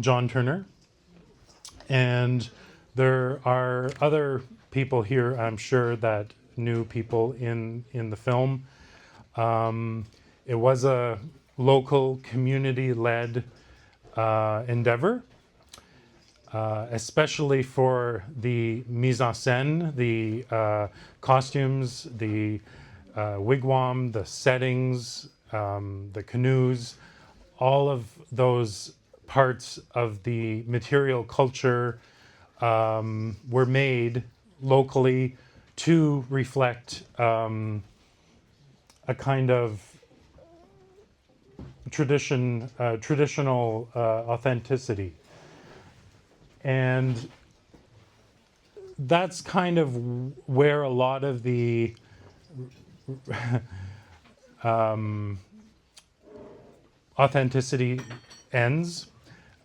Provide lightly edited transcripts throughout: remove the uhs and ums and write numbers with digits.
John Turner, and there are other people here, I'm sure, that knew people in the film. It was a local community-led endeavor, especially for the mise en scène, the costumes, the wigwam, the settings, the canoes, all of those parts of the material culture were made locally to reflect a kind of traditional authenticity. And that's kind of where a lot of the authenticity ends.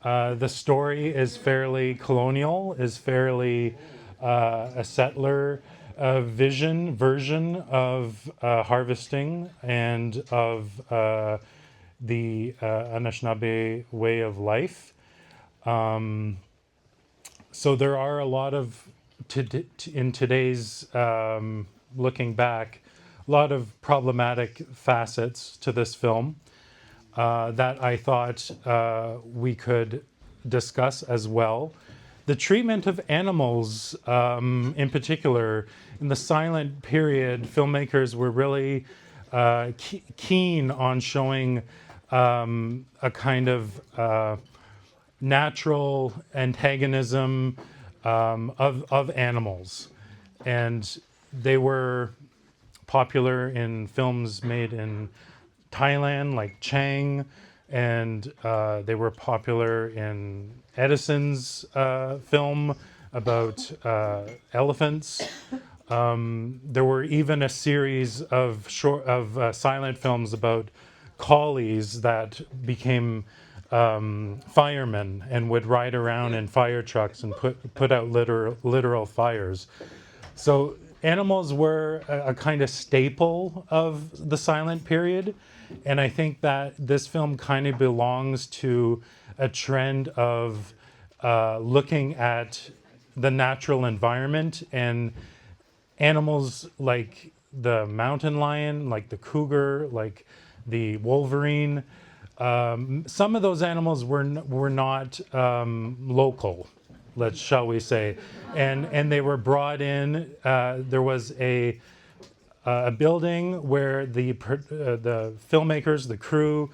The story is fairly colonial, is fairly a settler version of harvesting and of the Anishinaabe way of life. So there are a lot of, in today's looking back, a lot of problematic facets to this film that I thought we could discuss as well. The treatment of animals, in particular, in the silent period, filmmakers were really keen on showing a kind of natural antagonism of animals. And they were popular in films made in Thailand, like Chang, and they were popular in Edison's film about elephants. There were even a series of silent films about collies that became firemen and would ride around in fire trucks and put out literal fires. So animals were a kind of staple of the silent period, and I think that this film kind of belongs to a trend of looking at the natural environment and animals like the mountain lion, like the cougar, like the wolverine. Some of those animals were not local, shall we say, and they were brought in. There was a building where the filmmakers, the crew,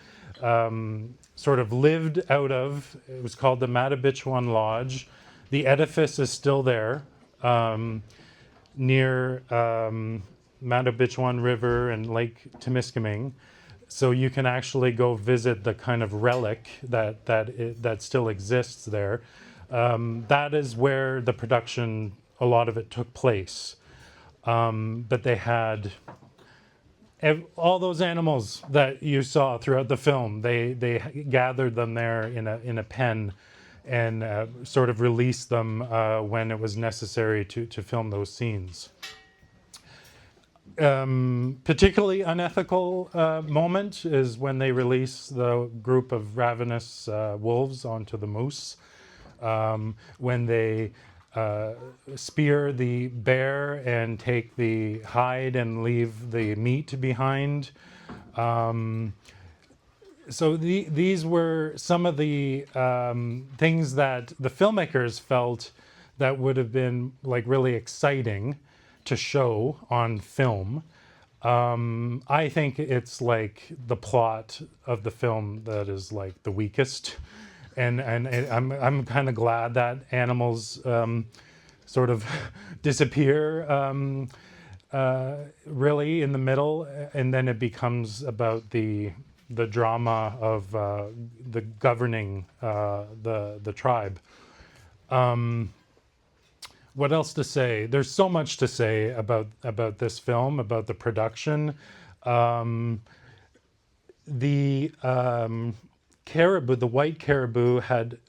sort of lived out of. It was called the Mattabichwan Lodge. The edifice is still there, near Mattabichwan River and Lake Temiskaming. So you can actually go visit the kind of relic that still exists there. That is where the production, a lot of it took place. But they had all those animals that you saw throughout the film. They gathered them there in a pen and sort of released them when it was necessary to film those scenes. Particularly unethical moment is when they release the group of ravenous wolves onto the moose. When they spear the bear and take the hide and leave the meat behind. So these were some of the things that the filmmakers felt that would have been like really exciting to show on film. I think it's like the plot of the film that is like the weakest, and I'm kind of glad that animals sort of disappear really in the middle, and then it becomes about the drama of the governing the tribe. What else to say? There's so much to say about this film, about the production. The caribou, the white caribou, had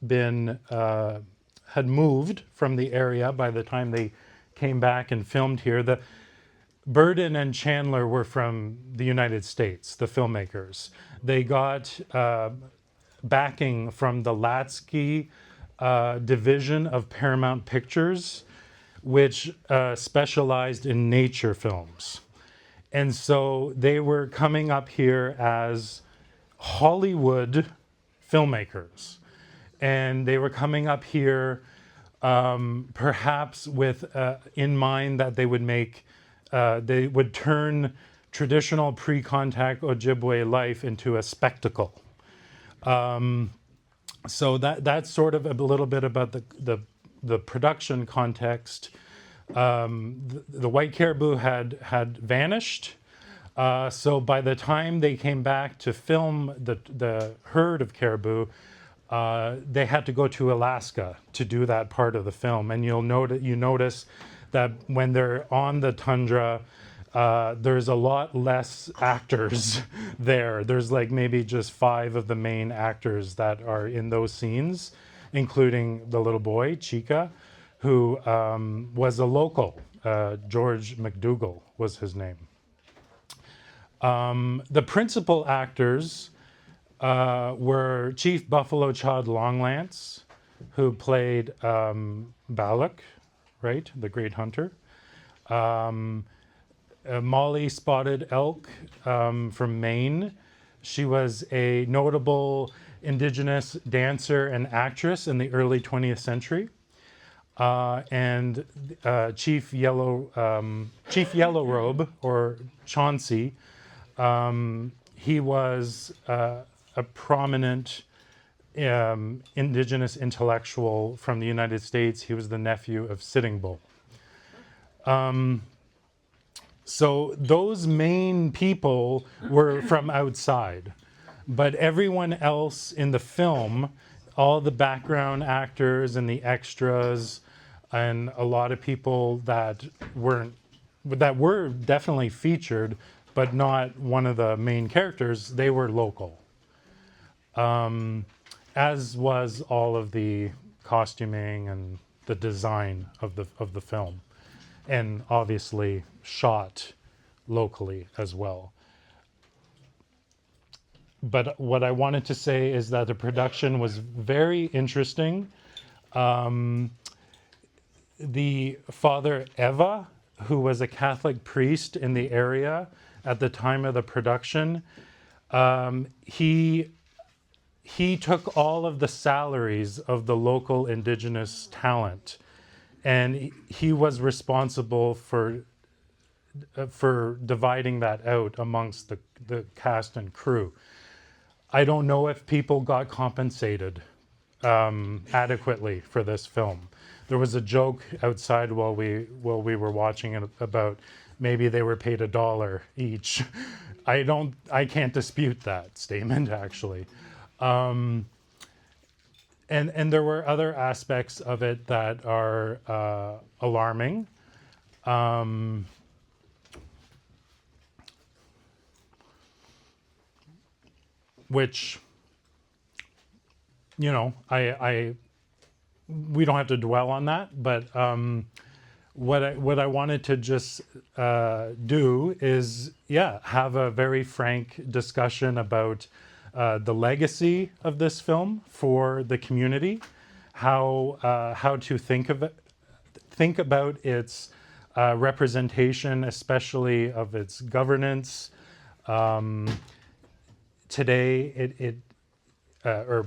moved from the area by the time they came back and filmed here. The Burden and Chandler were from the United States, the filmmakers. They got backing from the Latsky division of Paramount Pictures, which specialized in nature films. And so they were coming up here as Hollywood filmmakers. And they were coming up here perhaps with in mind that they would turn traditional pre-contact Ojibwe life into a spectacle. So that's sort of a little bit about the production context. The white caribou had vanished. So by the time they came back to film the herd of caribou, they had to go to Alaska to do that part of the film. And you notice that when they're on the tundra, there's a lot less actors there. There's like maybe just 5 of the main actors that are in those scenes, including the little boy, Chica, who was a local. George McDougall was his name. The principal actors were Chief Buffalo Chad Longlands, who played Balak, right, the great hunter. Molly Spotted Elk from Maine. She was a notable Indigenous dancer and actress in the early 20th century. And Chief Yellow Robe, or Chauncey, he was a prominent Indigenous intellectual from the United States. He was the nephew of Sitting Bull. So those main people were from outside, but everyone else in the film, all the background actors and the extras, and a lot of people that were definitely featured, but not one of the main characters, they were local. As was all of the costuming and the design of the film, and obviously shot locally as well. But what I wanted to say is that the production was very interesting. The Father Eva, who was a Catholic priest in the area at the time of the production, he took all of the salaries of the local Indigenous talent, and he was responsible for dividing that out amongst the cast and crew. I don't know if people got compensated adequately for this film. There was a joke outside while we were watching it about maybe they were paid $1 each. I can't dispute that statement, actually. And there were other aspects of it that are alarming. Which, we don't have to dwell on that, but what I wanted to just do is, have a very frank discussion about the legacy of this film for the community, how to think about its representation, especially of its governance. Today, or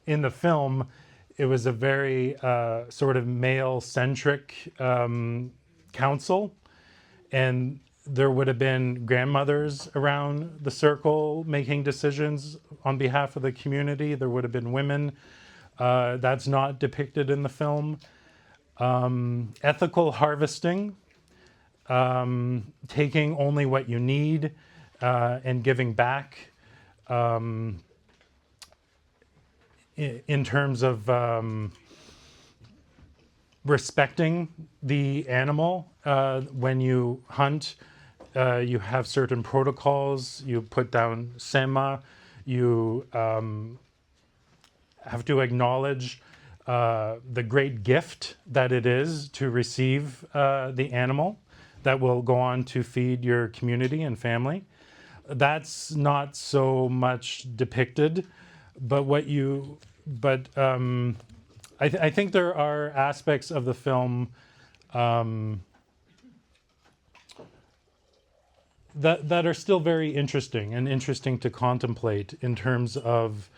in the film, it was a very sort of male-centric council, and there would have been grandmothers around the circle making decisions on behalf of the community. There would have been women. That's not depicted in the film. Ethical harvesting, taking only what you need and giving back. In terms of respecting the animal. When you hunt, you have certain protocols. You put down sema. You have to acknowledge the great gift that it is to receive the animal that will go on to feed your community and family. That's not so much depicted. but what you, but I think there are aspects of the film that are still very interesting and interesting to contemplate in terms of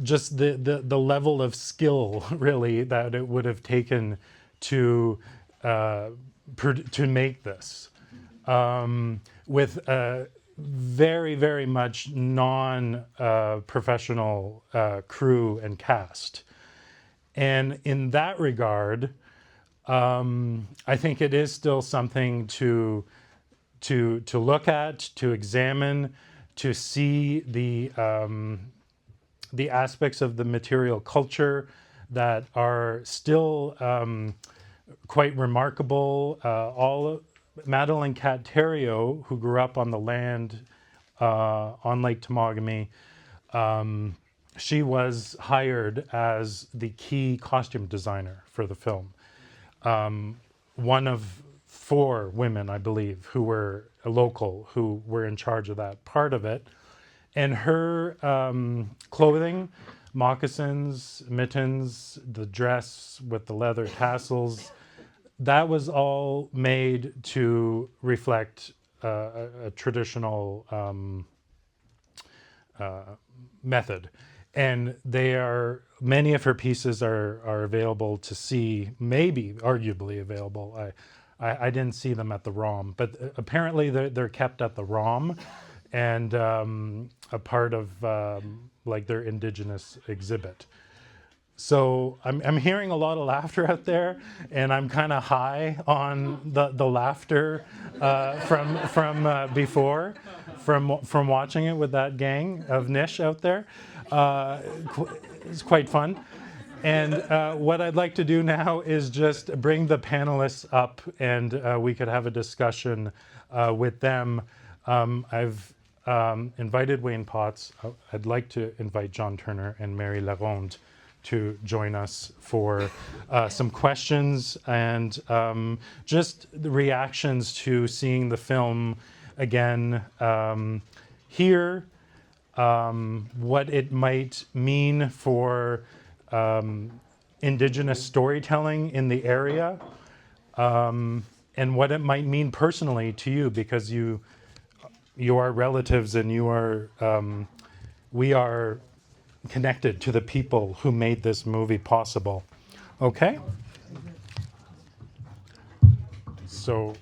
just the level of skill really that it would have taken to to make this with a very very much non professional crew and cast, and in that regard I think it is still something to look at, to examine, to see the aspects of the material culture that are still quite remarkable. All Madeline Cat Theriault, who grew up on the land on Lake Temagami, she was hired as the key costume designer for the film. One of 4 women, I believe, who were local, who were in charge of that part of it. And her clothing, moccasins, mittens, the dress with the leather tassels, that was all made to reflect a traditional method. And many of her pieces are available to see, maybe arguably available. I didn't see them at the ROM, but apparently they're kept at the ROM and a part of like their indigenous exhibit. So I'm hearing a lot of laughter out there, and I'm kind of high on the laughter from before, from watching it with that gang of Nish out there. It's quite fun. And what I'd like to do now is just bring the panelists up, and we could have a discussion with them. I've invited Wayne Potts. I'd like to invite John Turner and Mary Laronde to join us for some questions and just the reactions to seeing the film again here, what it might mean for Indigenous storytelling in the area, and what it might mean personally to you, because you are relatives and we are connected to the people who made this movie possible. Okay? So